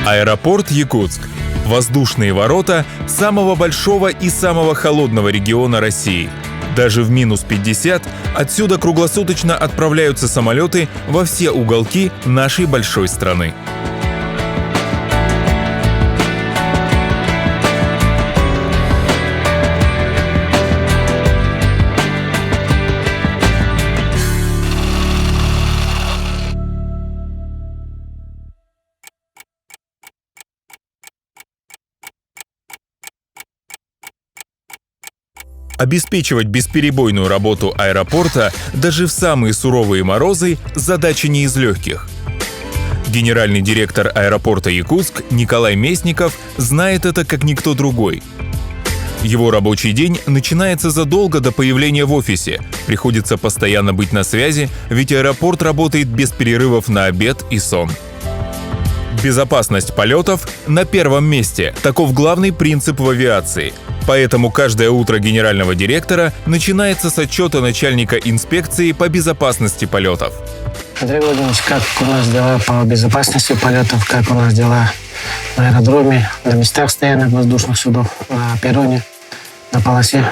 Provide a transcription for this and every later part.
Аэропорт Якутск. Воздушные ворота самого большого и самого холодного региона России. Даже в минус 50 отсюда круглосуточно отправляются самолеты во все уголки нашей большой страны. Обеспечивать бесперебойную работу аэропорта даже в самые суровые морозы – задача не из легких. Генеральный директор аэропорта Якутск Николай Местников знает это как никто другой. Его рабочий день начинается задолго до появления в офисе. Приходится постоянно быть на связи, ведь аэропорт работает без перерывов на обед и сон. Безопасность полетов на первом месте – таков главный принцип в авиации. Поэтому каждое утро генерального директора начинается с отчета начальника инспекции по безопасности полетов. Андрей Владимирович, как у нас дела по безопасности полетов, как у нас дела на аэродроме, на местах стоянок воздушных судов, на перроне, на полосе?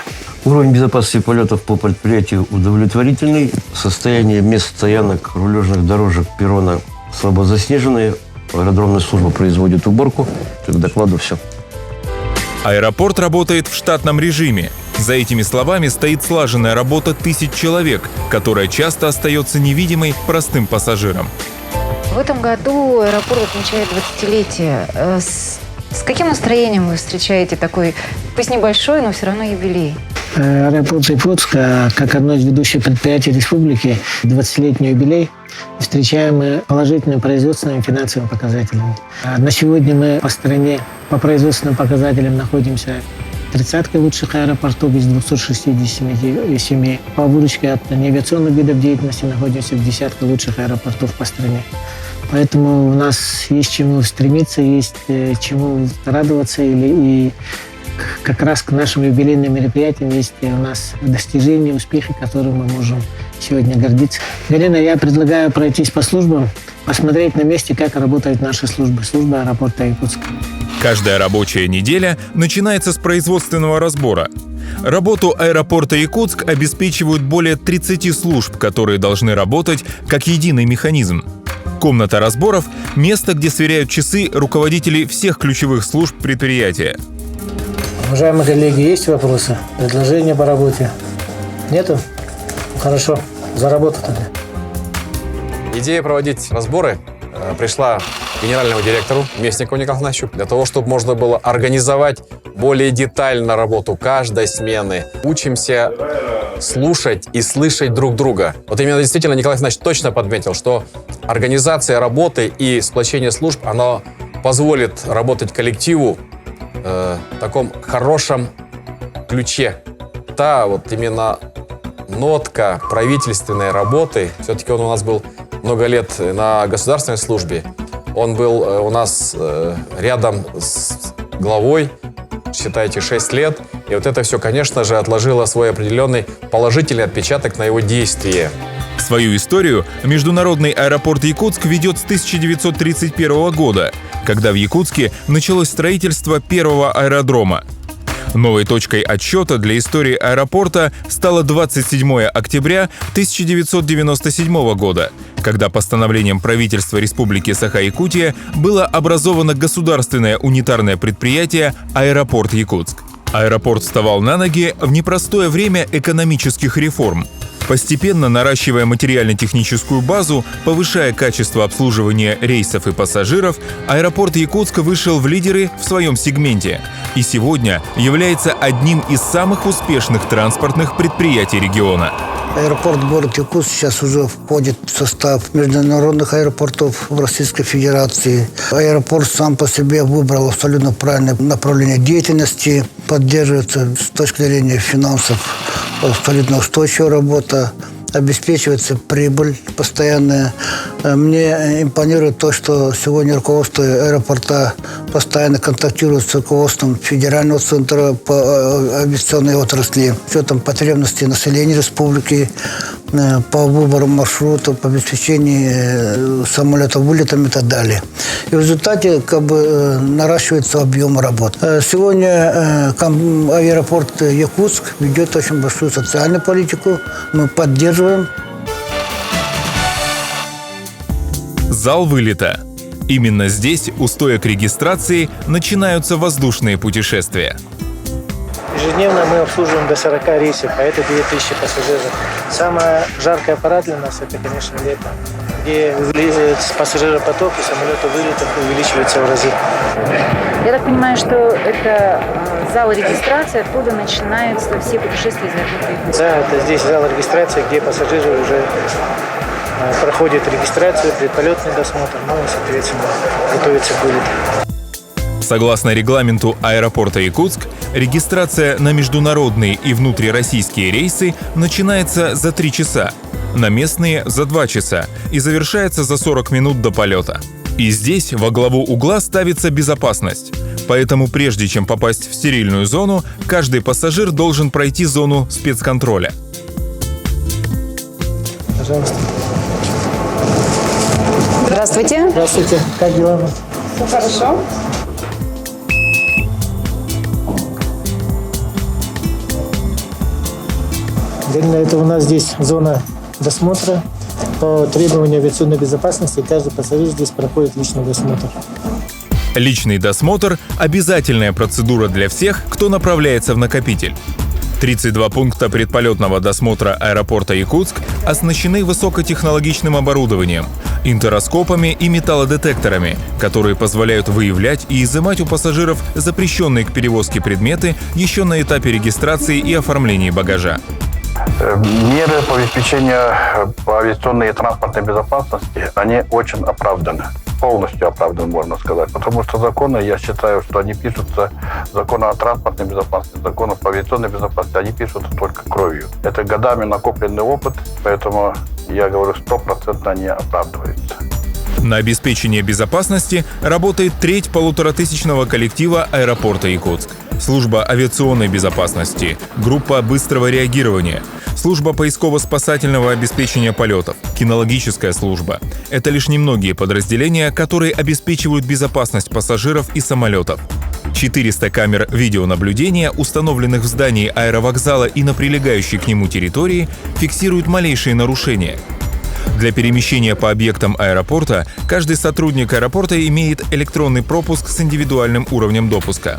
Уровень безопасности полетов по предприятию удовлетворительный. Состояние мест стоянок, рулежных дорожек, перрона слабо заснеженные. Аэродромная служба производит уборку. К докладу все. Аэропорт работает в штатном режиме. За этими словами стоит слаженная работа тысяч человек, которая часто остается невидимой простым пассажирам. В этом году аэропорт отмечает 20-летие. С каким настроением вы встречаете такой, пусть небольшой, но все равно юбилей? Аэропорт Якутска, как одно из ведущих предприятий республики, 20-летний юбилей встречаем мы положительными производственными и финансовыми показателями. На сегодня мы по стране по производственным показателям находимся в 30-ке лучших аэропортов из 267. По выручке от неавиационных видов деятельности находимся в десятке лучших аэропортов по стране. Поэтому у нас есть чему стремиться, есть чему радоваться и как раз к нашим юбилейным мероприятиям есть у нас достижения, успехи, которыми мы можем сегодня гордиться. Галина, я предлагаю пройтись по службам, посмотреть на месте, как работают наши службы. Служба аэропорта Якутска. Каждая рабочая неделя начинается с производственного разбора. Работу аэропорта Якутск обеспечивают более 30 служб, которые должны работать как единый механизм. Комната разборов – место, где сверяют часы руководители всех ключевых служб предприятия. Уважаемые коллеги, есть вопросы, предложения по работе? Нету? Хорошо, за работу тогда. Идея проводить разборы пришла генеральному директору Местникову Николаю Игнатьевичу для того, чтобы можно было организовать более детально работу каждой смены. Учимся слушать и слышать друг друга. Вот именно действительно Николай Игнатьевич точно подметил, что организация работы и сплочение служб, оно позволит работать коллективу в таком хорошем ключе. Та вот именно нотка правительственной работы, все-таки он у нас был много лет на государственной службе, он был у нас рядом с главой, считайте, 6 лет, и вот это все, конечно же, отложило свой определенный положительный отпечаток на его действие. Свою историю международный аэропорт Якутск ведет с 1931 года, когда в Якутске началось строительство первого аэродрома. Новой точкой отсчета для истории аэропорта стало 27 октября 1997 года, когда постановлением правительства Республики Саха-Якутия было образовано государственное унитарное предприятие «Аэропорт Якутск». Аэропорт вставал на ноги в непростое время экономических реформ. Постепенно наращивая материально-техническую базу, повышая качество обслуживания рейсов и пассажиров, аэропорт Якутска вышел в лидеры в своем сегменте и сегодня является одним из самых успешных транспортных предприятий региона. Аэропорт город Якутск сейчас уже входит в состав международных аэропортов в Российской Федерации. Аэропорт сам по себе выбрал абсолютно правильное направление деятельности. Поддерживается с точки зрения финансов абсолютно устойчивая работа. Обеспечивается прибыль постоянная. Мне импонирует то, что сегодня руководство аэропорта постоянно контактирует с руководством Федерального центра по авиационной отрасли, с учетом потребностей населения республики. по выбору маршрутов, по обеспечению самолета вылетом и так далее. И в результате наращивается объем работ. Сегодня аэропорт Якутск ведет очень большую социальную политику. Мы поддерживаем. Зал вылета. Именно здесь, у стоек регистрации, начинаются воздушные путешествия. Ежедневно мы обслуживаем до 40 рейсов, а это 2000 пассажиров. Самая жаркая пора для нас – это, конечно, лето, где пассажиропоток и самолетовылетов увеличивается в разы. Я так понимаю, что это зал регистрации, оттуда начинаются все путешествия из аэропорта. Да, это здесь зал регистрации, где пассажиры уже проходят регистрацию, предполетный досмотр, ну и, соответственно, готовятся к вылету. Согласно регламенту аэропорта Якутск, регистрация на международные и внутрироссийские рейсы начинается за 3 часа, на местные – за 2 часа и завершается за 40 минут до полета. И здесь во главу угла ставится безопасность. Поэтому прежде чем попасть в стерильную зону, каждый пассажир должен пройти зону спецконтроля. Пожалуйста. Здравствуйте. Здравствуйте. Как дела? Все хорошо. Это у нас здесь зона досмотра. По требованию авиационной безопасности каждый пассажир здесь проходит личный досмотр. Личный досмотр – обязательная процедура для всех, кто направляется в накопитель. 32 пункта предполетного досмотра аэропорта Якутск оснащены высокотехнологичным оборудованием, интероскопами и металлодетекторами, которые позволяют выявлять и изымать у пассажиров запрещенные к перевозке предметы еще на этапе регистрации и оформления багажа. Меры по обеспечению по авиационной и транспортной безопасности, они очень оправданы. Полностью оправданы, можно сказать. Потому что законы, я считаю, что они пишутся, законы о транспортной безопасности, законы по авиационной безопасности, они пишутся только кровью. Это годами накопленный опыт, поэтому я говорю, 100% они оправдываются. На обеспечение безопасности работает треть 1500-го коллектива аэропорта Якутск. Служба авиационной безопасности, группа быстрого реагирования, служба поисково-спасательного обеспечения полетов, кинологическая служба. Это лишь немногие подразделения, которые обеспечивают безопасность пассажиров и самолетов. 400 камер видеонаблюдения, установленных в здании аэровокзала и на прилегающей к нему территории, фиксируют малейшие нарушения. Для перемещения по объектам аэропорта каждый сотрудник аэропорта имеет электронный пропуск с индивидуальным уровнем допуска.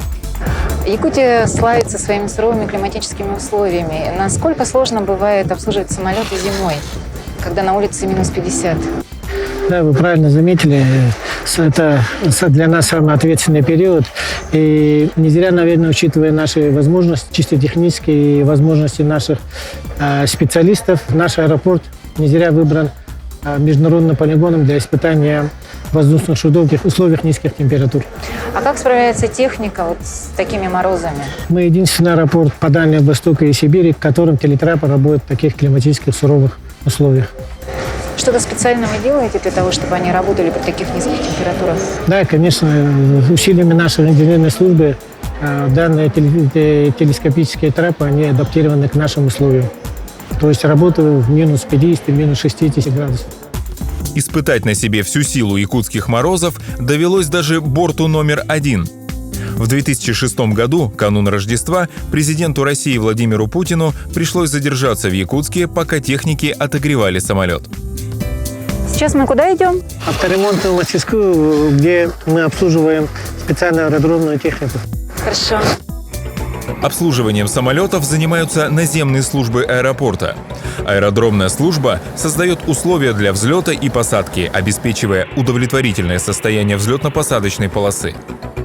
Якутия славится своими суровыми климатическими условиями. Насколько сложно бывает обслуживать самолеты зимой, когда на улице минус 50? Да, вы правильно заметили, это для нас самый ответственный период. И не зря, наверное, учитывая наши возможности, чисто технические возможности наших специалистов, наш аэропорт не зря выбран международным полигоном для испытания воздушных судов в условиях низких температур. А как справляется техника вот с такими морозами? Мы единственный аэропорт по Дальнему Востоку и Сибири, в котором телетрапы работают в таких климатических суровых условиях. Что-то специально вы делаете для того, чтобы они работали при таких низких температурах? Да, конечно, усилиями нашей инженерной службы данные телескопические трапы, они адаптированы к нашим условиям. То есть работаю в минус 50, минус 60 градусов. Испытать на себе всю силу якутских морозов довелось даже борту номер 1. В 2006 году, канун Рождества, президенту России Владимиру Путину пришлось задержаться в Якутске, пока техники отогревали самолет. Сейчас мы куда идем? Авторемонтную мастерскую, где мы обслуживаем специальную аэродромную технику. Хорошо. Обслуживанием самолетов занимаются наземные службы аэропорта. Аэродромная служба создает условия для взлета и посадки, обеспечивая удовлетворительное состояние взлетно-посадочной полосы.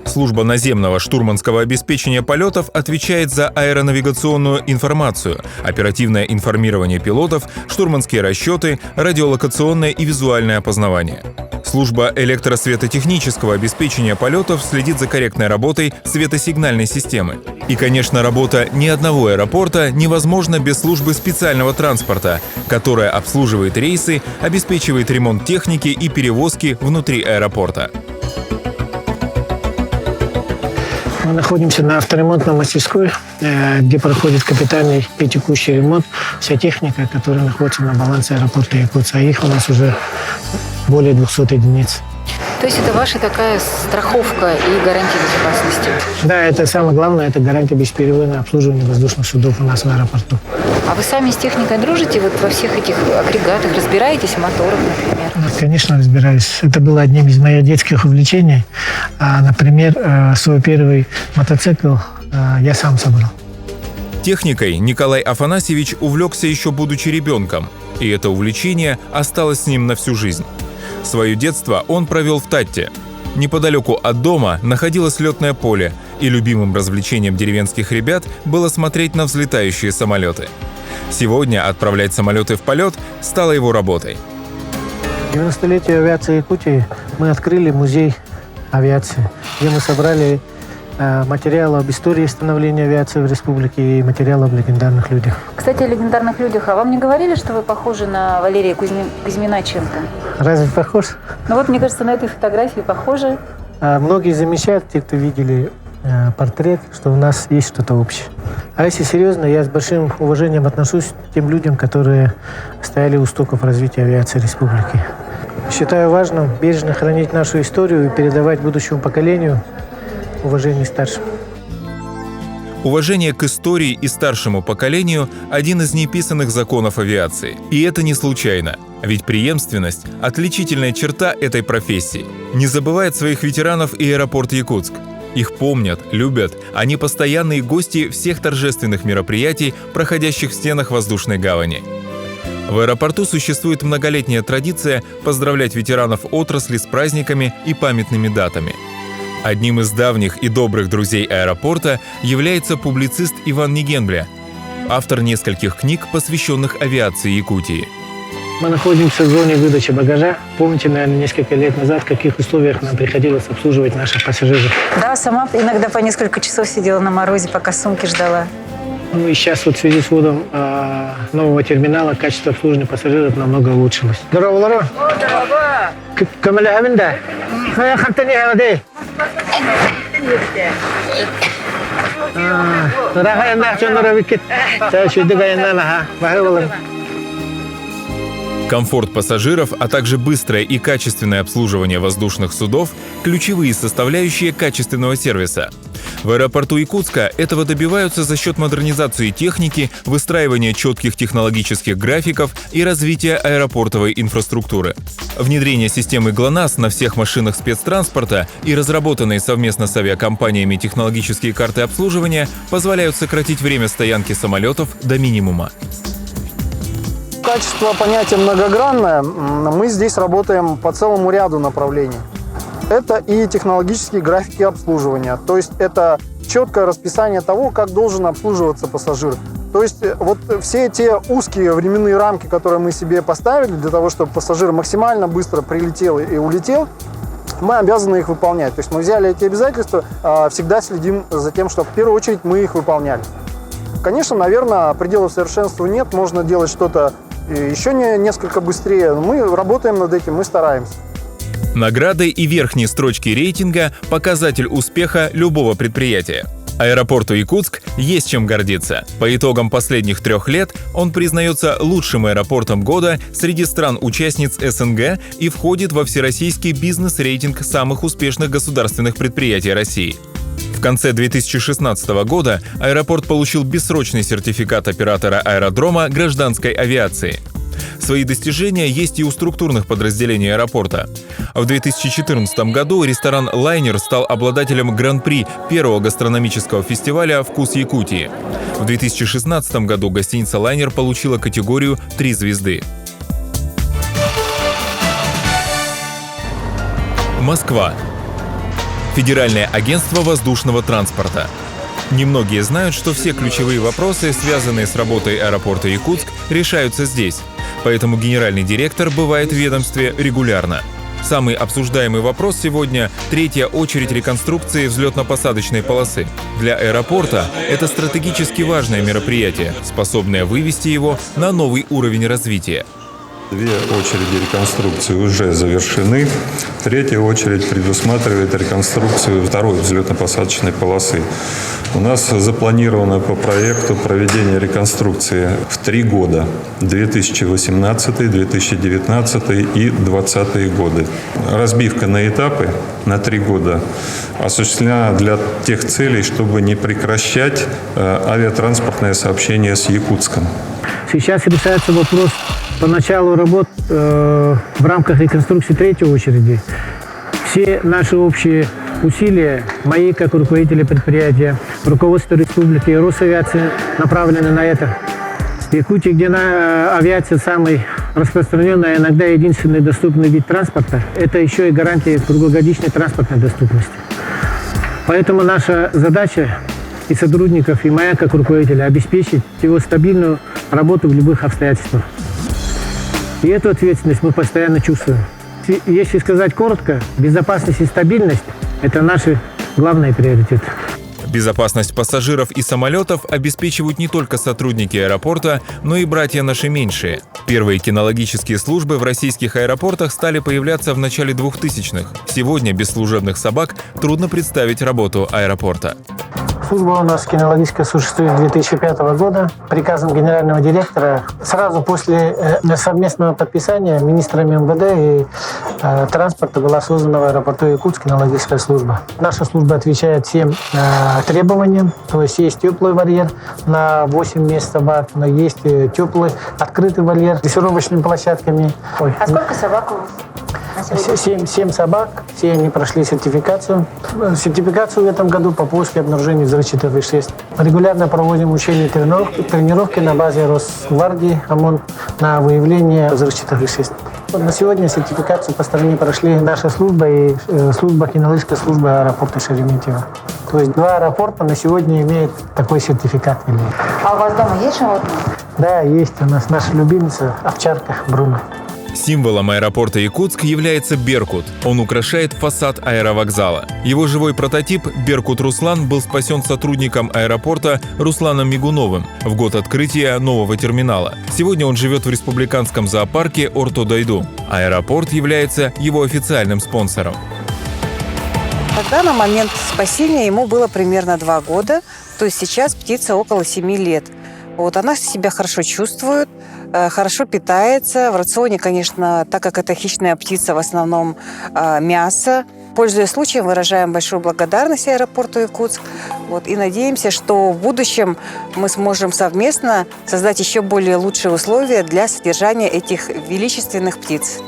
Служба наземного штурманского обеспечения полетов отвечает за аэронавигационную информацию, оперативное информирование пилотов, штурманские расчеты, радиолокационное и визуальное опознавание. Служба электросветотехнического обеспечения полетов следит за корректной работой светосигнальной системы. И, конечно, работа ни одного аэропорта невозможна без службы специального транспорта, которая обслуживает рейсы, обеспечивает ремонт техники и перевозки внутри аэропорта. Мы находимся на авторемонтной мастерской, где проходит капитальный и текущий ремонт. Вся техника, которая находится на балансе аэропорта Якутска. Их у нас уже более 200 единиц. То есть это ваша такая страховка и гарантия безопасности? Да, это самое главное, это гарантия бесперебойного обслуживания воздушных судов у нас в аэропорту. А вы сами с техникой дружите вот во всех этих агрегатах? Разбираетесь в моторах, например? Конечно, разбираюсь. Это было одним из моих детских увлечений. Например, свой первый мотоцикл я сам собрал. Техникой Николай Афанасьевич увлекся еще будучи ребенком, и это увлечение осталось с ним на всю жизнь. Свое детство он провел в Татте. Неподалеку от дома находилось летное поле, и любимым развлечением деревенских ребят было смотреть на взлетающие самолеты. Сегодня отправлять самолеты в полет стало его работой. В 90-летие авиации Якутии мы открыли музей авиации, где мы собрали материалы об истории становления авиации в республике и материалы об легендарных людях. Кстати, о легендарных людях. А вам не говорили, что вы похожи на Валерия Кузьминаченко? Разве похож? Ну вот, мне кажется, на этой фотографии похоже. Многие замечают, те, кто видели портрет, что у нас есть что-то общее. А если серьезно, я с большим уважением отношусь к тем людям, которые стояли у истоков развития авиации республики. Считаю важным бережно хранить нашу историю и передавать будущему поколению уважение старшим. Уважение к истории и старшему поколению – один из неписанных законов авиации. И это не случайно. Ведь преемственность – отличительная черта этой профессии. Не забывает своих ветеранов и аэропорт Якутск. Их помнят, любят, они постоянные гости всех торжественных мероприятий, проходящих в стенах воздушной гавани. В аэропорту существует многолетняя традиция поздравлять ветеранов отрасли с праздниками и памятными датами. Одним из давних и добрых друзей аэропорта является публицист Иван Нигенбля, автор нескольких книг, посвященных авиации Якутии. Мы находимся в зоне выдачи багажа. Помните, наверное, несколько лет назад, в каких условиях нам приходилось обслуживать наших пассажиров? Да, сама иногда по несколько часов сидела на морозе, пока сумки ждала. Ну и сейчас вот в связи с вводом нового терминала качество обслуживания пассажиров намного улучшилось. Здорово, Лора. Здорово. Камаляхавинда. Комфорт пассажиров, а также быстрое и качественное обслуживание воздушных судов – ключевые составляющие качественного сервиса. В аэропорту Якутска этого добиваются за счет модернизации техники, выстраивания четких технологических графиков и развития аэропортовой инфраструктуры. Внедрение системы ГЛОНАСС на всех машинах спецтранспорта и разработанные совместно с авиакомпаниями технологические карты обслуживания позволяют сократить время стоянки самолетов до минимума. Качество понятие многогранное. Мы здесь работаем по целому ряду направлений. Это и технологические графики обслуживания. То есть это четкое расписание того, как должен обслуживаться пассажир. То есть вот все те узкие временные рамки, которые мы себе поставили для того, чтобы пассажир максимально быстро прилетел и улетел, мы обязаны их выполнять. То есть мы взяли эти обязательства, всегда следим за тем, чтобы в первую очередь мы их выполняли. Конечно, наверное, пределов совершенства нет, можно делать что-то еще несколько быстрее. Мы работаем над этим, мы стараемся. Награды и верхние строчки рейтинга – показатель успеха любого предприятия. Аэропорту Якутск есть чем гордиться. По итогам последних 3 лет он признается лучшим аэропортом года среди стран-участниц СНГ и входит во всероссийский бизнес-рейтинг самых успешных государственных предприятий России. В конце 2016 года аэропорт получил бессрочный сертификат оператора аэродрома гражданской авиации. Свои достижения есть и у структурных подразделений аэропорта. В 2014 году ресторан «Лайнер» стал обладателем гран-при первого гастрономического фестиваля «Вкус Якутии». В 2016 году гостиница «Лайнер» получила категорию 3 звезды. Москва. Федеральное агентство воздушного транспорта. Немногие знают, что все ключевые вопросы, связанные с работой аэропорта Якутск, решаются здесь. Поэтому генеральный директор бывает в ведомстве регулярно. Самый обсуждаемый вопрос сегодня – 3-я очередь реконструкции взлетно-посадочной полосы. Для аэропорта это стратегически важное мероприятие, способное вывести его на новый уровень развития. 2 очереди реконструкции уже завершены. 3-я очередь предусматривает реконструкцию 2-й взлетно-посадочной полосы. У нас запланировано по проекту проведение реконструкции в 3 года. 2018, 2019 и 2020 годы. Разбивка на этапы на 3 года осуществлена для тех целей, чтобы не прекращать авиатранспортное сообщение с Якутском. Сейчас решается вопрос по началу работ в рамках реконструкции 3-й очереди. Все наши общие усилия, мои как руководителя предприятия, руководство республики и Росавиации направлены на это. В Якутии, где авиация самый распространенный, а иногда единственный доступный вид транспорта, это еще и гарантия круглогодичной транспортной доступности. Поэтому наша задача и сотрудников, и моя как руководителя обеспечить его стабильную работу в любых обстоятельствах. И эту ответственность мы постоянно чувствуем. Если сказать коротко, безопасность и стабильность – это наши главные приоритеты. Безопасность пассажиров и самолетов обеспечивают не только сотрудники аэропорта, но и братья наши меньшие. Первые кинологические службы в российских аэропортах стали появляться в начале 2000-х. Сегодня без служебных собак трудно представить работу аэропорта. Служба у нас кинологическая существует с 2005 года. Приказом генерального директора сразу после совместного подписания министрами МВД и транспорта была создана в аэропорту Якутск кинологическая служба. Наша служба отвечает всем требованиям. То есть теплый вольер на 8 мест собак, но есть теплый открытый вольер с дрессировочными площадками. А сколько собак у вас? 7 собак, все они прошли сертификацию. Сертификацию в этом году по поиску и обнаружению взрывчатых веществ. Регулярно проводим учения и тренировки на базе Росгвардии ОМОН на выявление взрывчатых веществ. На сегодня сертификацию по стране прошли наша служба и кинологическая служба аэропорта Шереметьево. То есть 2 аэропорта на сегодня имеют такой сертификат. А у вас дома есть животные? Да, есть у нас наша любимица овчарка Бруно. Символом аэропорта Якутск является беркут. Он украшает фасад аэровокзала. Его живой прототип «Беркут Руслан» был спасен сотрудником аэропорта Русланом Мигуновым в год открытия нового терминала. Сегодня он живет в республиканском зоопарке Орто-Дойду. Аэропорт является его официальным спонсором. Тогда на момент спасения ему было примерно 2 года, то есть сейчас птице около 7 лет. Она себя хорошо чувствует, хорошо питается. В рационе, конечно, так как это хищная птица, в основном мясо. Пользуясь случаем, выражаем большую благодарность аэропорту Якутск. И надеемся, что в будущем мы сможем совместно создать еще более лучшие условия для содержания этих величественных птиц.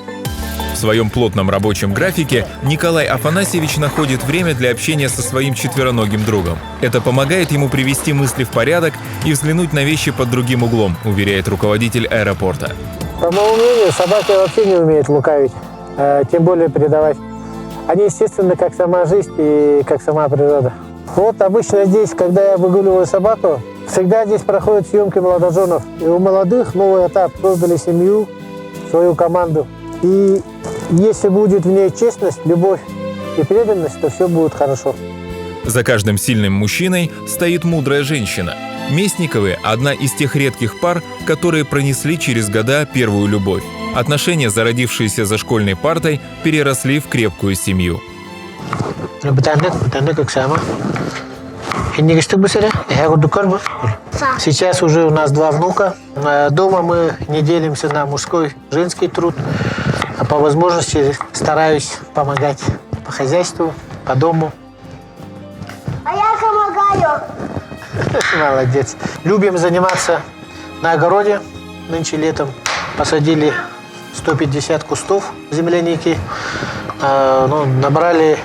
В своем плотном рабочем графике Николай Афанасьевич находит время для общения со своим четвероногим другом. Это помогает ему привести мысли в порядок и взглянуть на вещи под другим углом, уверяет руководитель аэропорта. По моему мнению, собаки вообще не умеют лукавить, тем более предавать. Они, естественно, как сама жизнь и как сама природа. Обычно здесь, когда я выгуливаю собаку, всегда здесь проходят съемки молодоженов. И у молодых новый этап. Создали семью, свою команду. И если будет в ней честность, любовь и преданность, то все будет хорошо. За каждым сильным мужчиной стоит мудрая женщина. Местниковы – одна из тех редких пар, которые пронесли через года первую любовь. Отношения, зародившиеся за школьной партой, переросли в крепкую семью. Сейчас уже у нас 2 внука. Дома мы не делимся на мужской, женский труд. А по возможности стараюсь помогать по хозяйству, по дому. А я помогаю. Молодец. Любим заниматься на огороде. Нынче летом посадили 150 кустов земляники. Набрали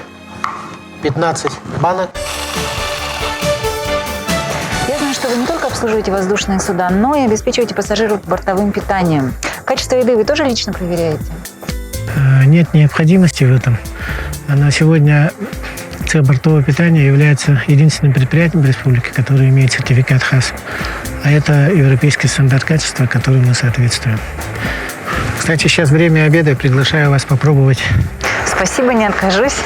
15 банок. Я знаю, что вы не только обслуживаете воздушные суда, но и обеспечиваете пассажиров бортовым питанием. Качество еды вы тоже лично проверяете? Нет необходимости в этом. На сегодня цех бортового питания является единственным предприятием в республике, которое имеет сертификат ХАС. А это европейский стандарт качества, которому мы соответствуем. Кстати, сейчас время обеда. Приглашаю вас попробовать. Спасибо, не откажусь.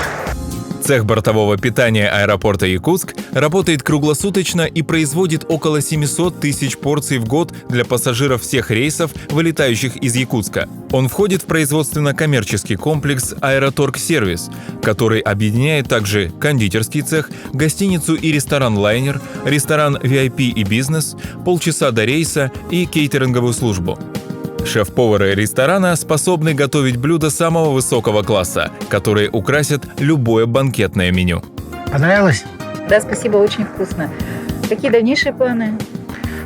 Цех бортового питания аэропорта Якутск работает круглосуточно и производит около 700 тысяч порций в год для пассажиров всех рейсов, вылетающих из Якутска. Он входит в производственно-коммерческий комплекс «Аэроторг-сервис», который объединяет также кондитерский цех, гостиницу и ресторан «Лайнер», ресторан VIP и бизнес, полчаса до рейса и кейтеринговую службу. Шеф-повары ресторана способны готовить блюда самого высокого класса, которые украсят любое банкетное меню. Понравилось? Да, спасибо, очень вкусно. Какие дальнейшие планы?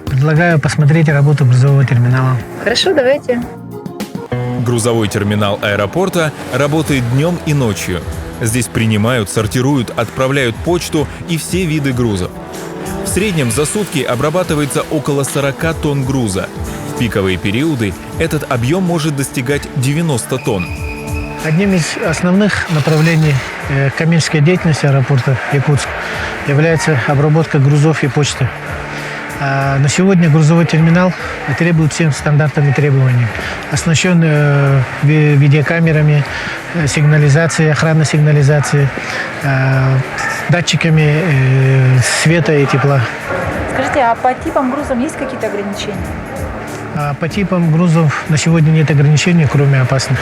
Предлагаю посмотреть работу грузового терминала. Хорошо, давайте. Грузовой терминал аэропорта работает днем и ночью. Здесь принимают, сортируют, отправляют почту и все виды грузов. В среднем за сутки обрабатывается около 40 тонн груза. В пиковые периоды этот объем может достигать 90 тонн. Одним из основных направлений коммерческой деятельности аэропорта Якутск является обработка грузов и почты. На сегодня грузовой терминал требует всем стандартам и требованиям. Оснащен видеокамерами, сигнализацией, охранной сигнализацией, датчиками света и тепла. Скажите, а по типам грузов есть какие-то ограничения? По типам грузов на сегодня нет ограничений, кроме опасных.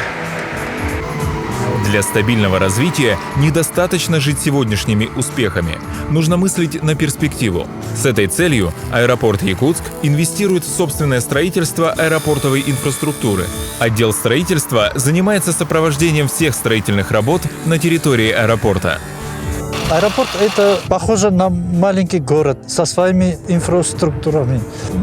Для стабильного развития недостаточно жить сегодняшними успехами. Нужно мыслить на перспективу. С этой целью аэропорт Якутск инвестирует в собственное строительство аэропортовой инфраструктуры. Отдел строительства занимается сопровождением всех строительных работ на территории аэропорта. Аэропорт – это похоже на маленький город со своими инфраструктурами.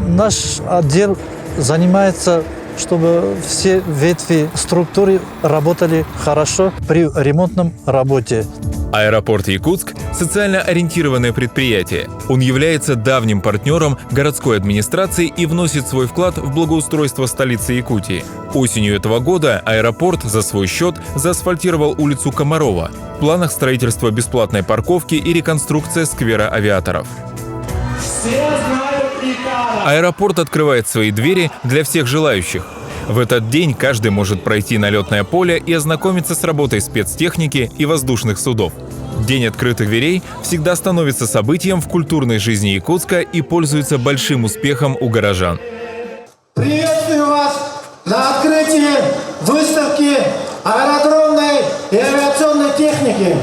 Наш отдел занимается, чтобы все ветви структуры работали хорошо при ремонтном работе. Аэропорт Якутск – социально ориентированное предприятие. Он является давним партнером городской администрации и вносит свой вклад в благоустройство столицы Якутии. Осенью этого года аэропорт за свой счет заасфальтировал улицу Комарова. В планах строительства бесплатной парковки и реконструкция сквера авиаторов. Аэропорт открывает свои двери для всех желающих. В этот день каждый может пройти на летное поле и ознакомиться с работой спецтехники и воздушных судов. День открытых дверей всегда становится событием в культурной жизни Якутска и пользуется большим успехом у горожан. Приветствую вас на открытии выставки аэродромной и авиационной техники.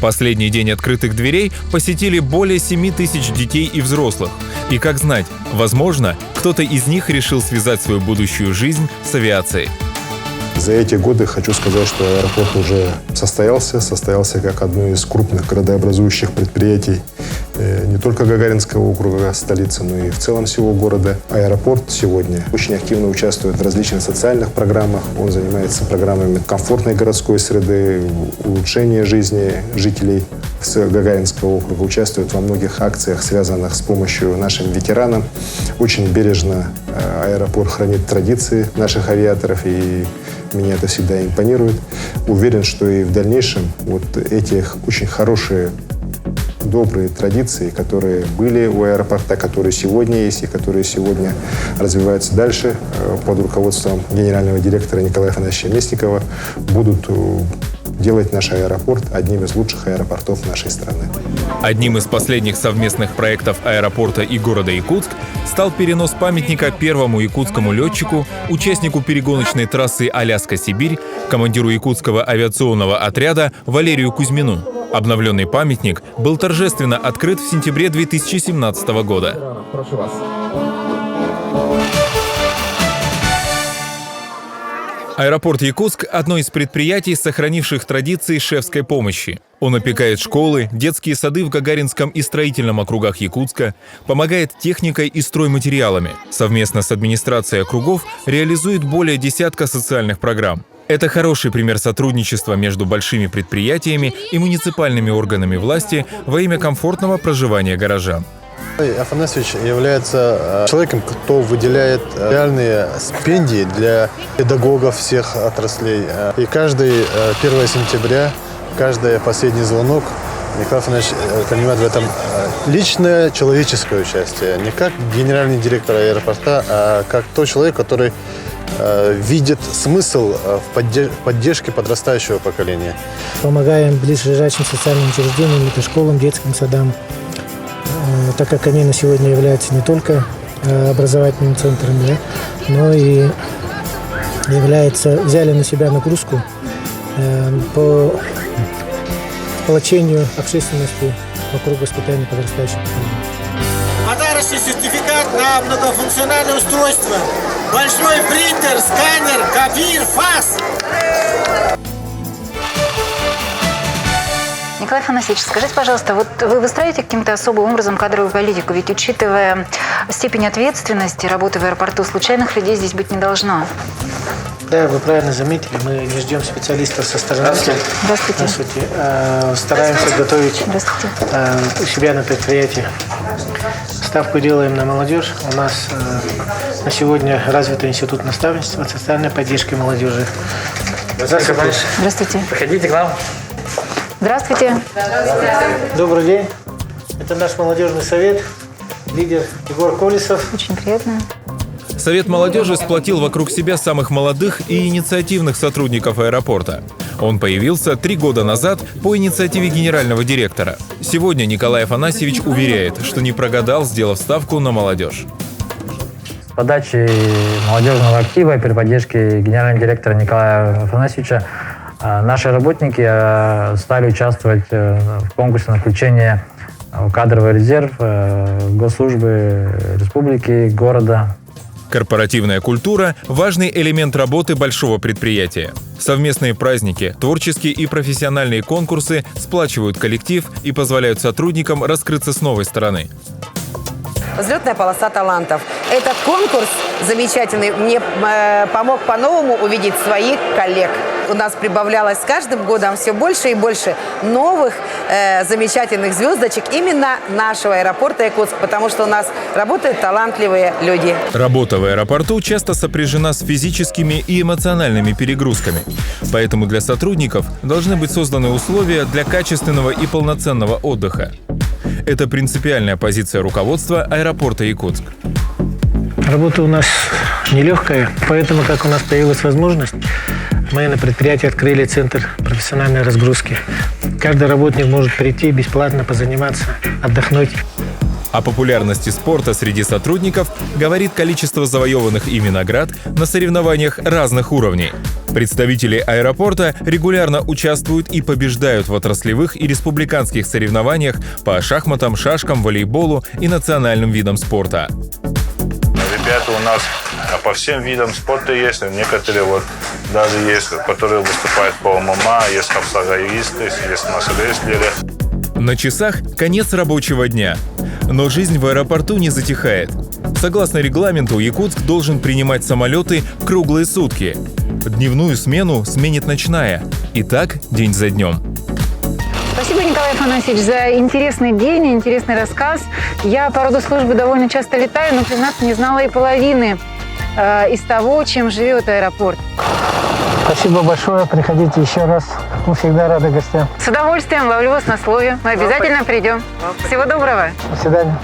Последний день открытых дверей посетили более 7 тысяч детей и взрослых. И как знать, возможно, кто-то из них решил связать свою будущую жизнь с авиацией. За эти годы хочу сказать, что аэропорт уже состоялся как одно из крупных градообразующих предприятий не только Гагаринского округа, столицы, но и в целом всего города. Аэропорт сегодня очень активно участвует в различных социальных программах. Он занимается программами комфортной городской среды, улучшения жизни жителей Гагаринского округа, участвует во многих акциях, связанных с помощью нашим ветеранам. Очень бережно аэропорт хранит традиции наших авиаторов, и меня это всегда импонирует. Уверен, что и в дальнейшем вот эти очень хорошие, добрые традиции, которые были у аэропорта, которые сегодня есть и которые сегодня развиваются дальше под руководством генерального директора Николая Афанасьевича Местникова, будут делать наш аэропорт одним из лучших аэропортов нашей страны. Одним из последних совместных проектов аэропорта и города Якутск стал перенос памятника первому якутскому летчику, участнику перегоночной трассы Аляска-Сибирь, командиру якутского авиационного отряда Валерию Кузьмину. Обновленный памятник был торжественно открыт в сентябре 2017 года. Прошу вас. Аэропорт Якутск – одно из предприятий, сохранивших традиции шефской помощи. Он опекает школы, детские сады в Гагаринском и строительном округах Якутска, помогает техникой и стройматериалами. Совместно с администрацией округов реализует более десятка социальных программ. Это хороший пример сотрудничества между большими предприятиями и муниципальными органами власти во имя комфортного проживания горожан. Афанасьевич является человеком, кто выделяет реальные стипендии для педагогов всех отраслей. И каждый 1 сентября, каждый последний звонок Николай Афанасьевич принимает в этом личное человеческое участие. Не как генеральный директор аэропорта, а как тот человек, который видит смысл в поддержке подрастающего поколения. Помогаем ближайшим социальным учреждениям, это школам, детским садам, так как они на сегодня являются не только образовательным центром, да, но и взяли на себя нагрузку по сплочению общественности вокруг воспитания подрастающих поколений. Подарочный сертификат на многофункциональное устройство. Большой принтер, сканер, копир, факс. Николай Афанасьевич, скажите, пожалуйста, вот вы выстраиваете каким-то особым образом кадровую политику? Ведь, учитывая степень ответственности работы в аэропорту, случайных людей здесь быть не должно. Да, вы правильно заметили, мы не ждем специалистов со стороны. Здравствуйте. Здравствуйте. Стараемся готовить у себя на предприятии. Ставку делаем на молодежь. У нас на сегодня развит институт наставничества, социальной поддержки молодежи. Здравствуйте. Здравствуйте. Проходите к нам. Здравствуйте. Добрый день. Это наш молодежный совет. Лидер Егор Колесов. Очень приятно. Совет молодежи сплотил вокруг себя самых молодых и инициативных сотрудников аэропорта. Он появился 3 года назад по инициативе генерального директора. Сегодня Николай Афанасьевич уверяет, что не прогадал, сделав ставку на молодежь. С подачи молодежного актива и при поддержке генерального директора Николая Афанасьевича наши работники стали участвовать в конкурсе на включение в кадровый резерв госслужбы республики, города. Корпоративная культура – важный элемент работы большого предприятия. Совместные праздники, творческие и профессиональные конкурсы сплачивают коллектив и позволяют сотрудникам раскрыться с новой стороны. Взлетная полоса талантов. Этот конкурс замечательный мне помог по-новому увидеть своих коллег. У нас прибавлялось с каждым годом все больше и больше новых замечательных звездочек именно нашего аэропорта Якутск, потому что у нас работают талантливые люди. Работа в аэропорту часто сопряжена с физическими и эмоциональными перегрузками. Поэтому для сотрудников должны быть созданы условия для качественного и полноценного отдыха. Это принципиальная позиция руководства аэропорта Якутск. Работа у нас нелегкая, поэтому, как у нас появилась возможность, мы на предприятии открыли центр профессиональной разгрузки. Каждый работник может прийти бесплатно позаниматься, отдохнуть. О популярности спорта среди сотрудников говорит количество завоеванных ими наград на соревнованиях разных уровней. Представители аэропорта регулярно участвуют и побеждают в отраслевых и республиканских соревнованиях по шахматам, шашкам, волейболу и национальным видам спорта. Ребята у нас по всем видам спорта есть. Некоторые даже есть, которые выступают по ММА, есть хапсагаисты, есть наши рестлеры. На часах конец рабочего дня. Но жизнь в аэропорту не затихает. Согласно регламенту, Якутск должен принимать самолеты круглые сутки. Дневную смену сменит ночная. И так день за днем. Спасибо, Николай Афанасьевич, за интересный день, интересный рассказ. Я по роду службы довольно часто летаю, но, признаться, не знала и половины из того, чем живет аэропорт. Спасибо большое. Приходите еще раз. Мы всегда рады гостям. С удовольствием ловлю вас на слове. Мы обязательно придем. Всего доброго. До свидания.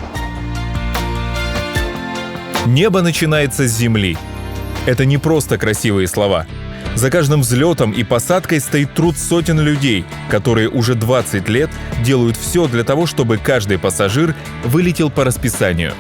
Небо начинается с земли. Это не просто красивые слова. За каждым взлетом и посадкой стоит труд сотен людей, которые уже 20 лет делают все для того, чтобы каждый пассажир вылетел по расписанию.